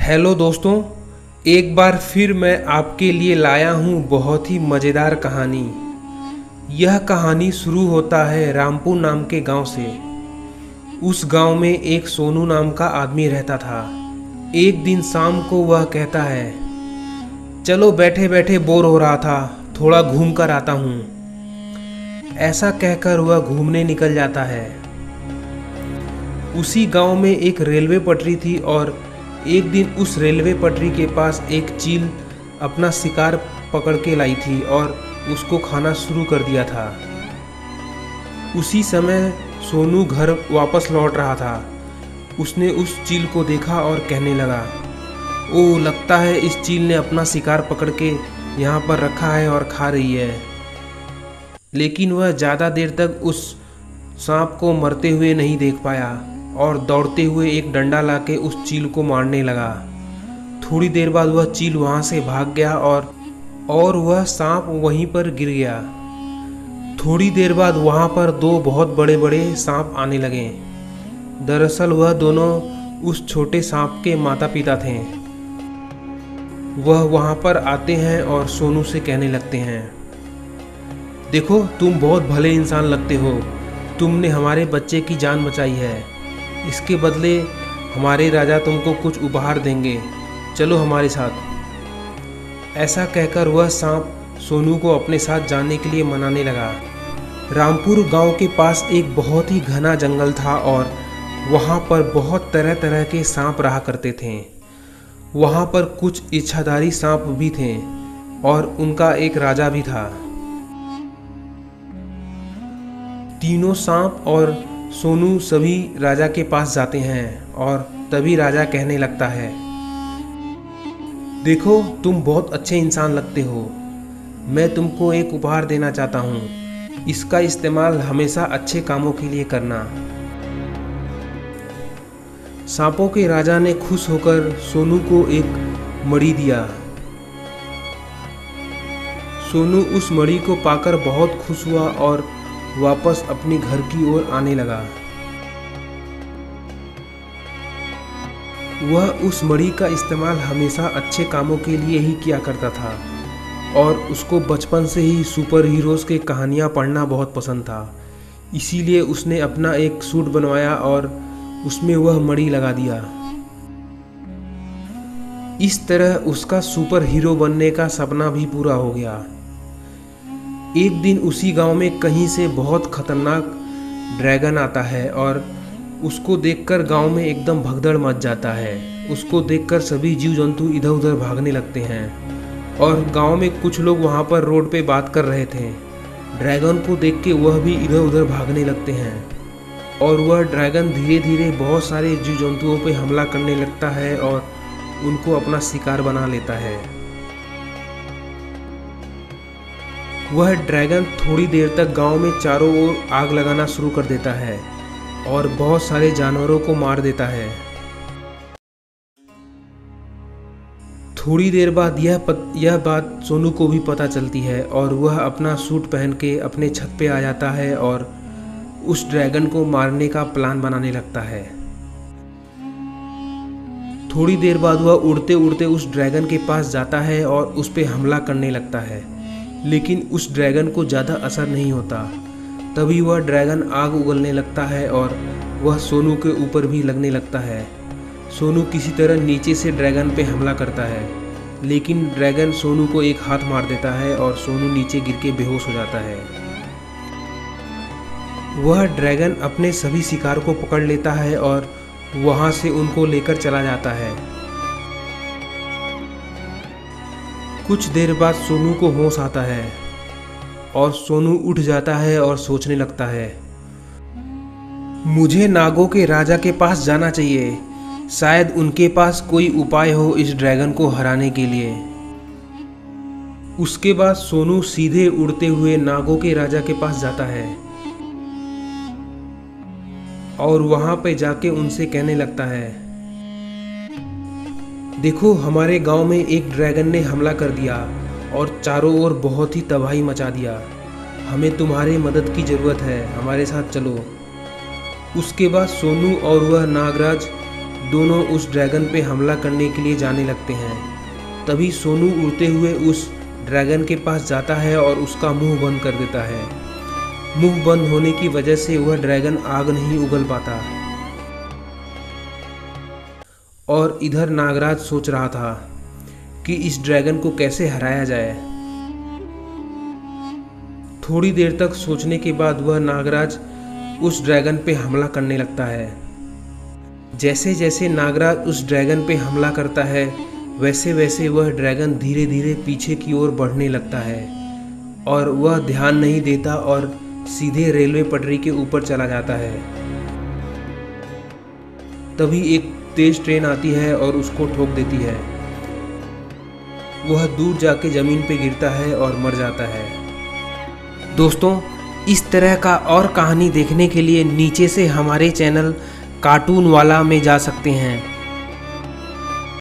Hello दोस्तों, एक बार फिर मैं आपके लिए लाया हूँ बहुत ही मज़ेदार कहानी। यह कहानी शुरू होता है रामपुर नाम के गांव से। उस गांव में एक सोनू नाम का आदमी रहता था। एक दिन शाम को वह कहता है, चलो बैठे बैठे बोर हो रहा था, थोड़ा घूम कर आता हूँ। ऐसा कहकर वह घूमने निकल जाता है। उसी गांव में एक रेलवे पटरी थी और एक दिन उस रेलवे पटरी के पास एक चील अपना शिकार पकड़ के लाई थी और उसको खाना शुरू कर दिया था। उसी समय सोनू घर वापस लौट रहा था। उसने उस चील को देखा और कहने लगा, ओह, लगता है इस चील ने अपना शिकार पकड़ के यहाँ पर रखा है और खा रही है। लेकिन वह ज़्यादा देर तक उस सांप को मरते हुए नहीं देख पाया और दौड़ते हुए एक डंडा लाके उस चील को मारने लगा। थोड़ी देर बाद वह चील वहाँ से भाग गया और वह सांप वहीं पर गिर गया। थोड़ी देर बाद वहाँ पर दो बहुत बड़े बड़े सांप आने लगे। दरअसल वह दोनों उस छोटे सांप के माता पिता थे। वह वहाँ पर आते हैं और सोनू से कहने लगते हैं, देखो, तुम बहुत भले इंसान लगते हो। तुमने हमारे बच्चे की जान बचाई है। इसके बदले हमारे राजा तुमको कुछ उपहार देंगे, चलो हमारे साथ। ऐसा कहकर वह सांप सोनू को अपने साथ जाने के लिए मनाने लगा। रामपुर गांव के पास एक बहुत ही घना जंगल था और वहां पर बहुत तरह तरह के सांप रहा करते थे। वहां पर कुछ इच्छाधारी सांप भी थे और उनका एक राजा भी था। तीनों सांप और सोनू सभी राजा के पास जाते हैं और तभी राजा कहने लगता है, देखो, तुम बहुत अच्छे इंसान लगते हो। मैं तुमको एक उपहार देना चाहता हूँ। इसका इस्तेमाल हमेशा अच्छे कामों के लिए करना। सांपों के राजा ने खुश होकर सोनू को एक मणि दिया। सोनू उस मणि को पाकर बहुत खुश हुआ और वापस अपने घर की ओर आने लगा। वह उस मणि का इस्तेमाल हमेशा अच्छे कामों के लिए ही किया करता था और उसको बचपन से ही सुपर हीरोज के कहानियाँ पढ़ना बहुत पसंद था। इसीलिए उसने अपना एक सूट बनवाया और उसमें वह मणि लगा दिया। इस तरह उसका सुपर हीरो बनने का सपना भी पूरा हो गया। एक दिन उसी गांव में कहीं से बहुत खतरनाक ड्रैगन आता है और उसको देखकर गांव में एकदम भगदड़ मच जाता है। उसको देखकर सभी जीव जंतु इधर उधर भागने लगते हैं और गांव में कुछ लोग वहां पर रोड पे बात कर रहे थे। ड्रैगन को देख के वह भी इधर उधर भागने लगते हैं और वह ड्रैगन धीरे धीरे बहुत सारे जीव जंतुओं पे हमला करने लगता है और उनको अपना शिकार बना लेता है। वह ड्रैगन थोड़ी देर तक गांव में चारों ओर आग लगाना शुरू कर देता है और बहुत सारे जानवरों को मार देता है। थोड़ी देर बाद यह बात सोनू को भी पता चलती है और वह अपना सूट पहन के अपने छत पे आ जाता है और उस ड्रैगन को मारने का प्लान बनाने लगता है। थोड़ी देर बाद वह उड़ते उड़ते उस ड्रैगन के पास जाता है और उस पे हमला करने लगता है, लेकिन उस ड्रैगन को ज़्यादा असर नहीं होता। तभी वह ड्रैगन आग उगलने लगता है और वह सोनू के ऊपर भी लगने लगता है। सोनू किसी तरह नीचे से ड्रैगन पे हमला करता है, लेकिन ड्रैगन सोनू को एक हाथ मार देता है और सोनू नीचे गिर के बेहोश हो जाता है। वह ड्रैगन अपने सभी शिकार को पकड़ लेता है और वहाँ से उनको लेकर चला जाता है। कुछ देर बाद सोनू को होश आता है और सोनू उठ जाता है और सोचने लगता है, मुझे नागों के राजा के पास जाना चाहिए। शायद उनके पास कोई उपाय हो इस ड्रैगन को हराने के लिए। उसके बाद सोनू सीधे उड़ते हुए नागों के राजा के पास जाता है और वहां पे जाके उनसे कहने लगता है, देखो, हमारे गांव में एक ड्रैगन ने हमला कर दिया और चारों ओर बहुत ही तबाही मचा दिया। हमें तुम्हारी मदद की ज़रूरत है, हमारे साथ चलो। उसके बाद सोनू और वह नागराज दोनों उस ड्रैगन पे हमला करने के लिए जाने लगते हैं। तभी सोनू उड़ते हुए उस ड्रैगन के पास जाता है और उसका मुंह बंद कर देता है। मुंह बंद होने की वजह से वह ड्रैगन आग नहीं उगल पाता। और इधर नागराज सोच रहा था कि इस ड्रैगन को कैसे हराया जाए। थोड़ी देर तक सोचने के बाद वह नागराज उस ड्रैगन पे हमला करने लगता है। जैसे जैसे नागराज उस ड्रैगन पे हमला करता है वैसे वैसे वह ड्रैगन धीरे धीरे पीछे की ओर बढ़ने लगता है और वह ध्यान नहीं देता और सीधे रेलवे पटरी के ऊपर चला जाता है। तभी एक तेज ट्रेन आती है और उसको ठोक देती है। वह दूर जाके जमीन पे गिरता है और मर जाता है। दोस्तों, इस तरह का और कहानी देखने के लिए नीचे से हमारे चैनल कार्टून वाला में जा सकते हैं।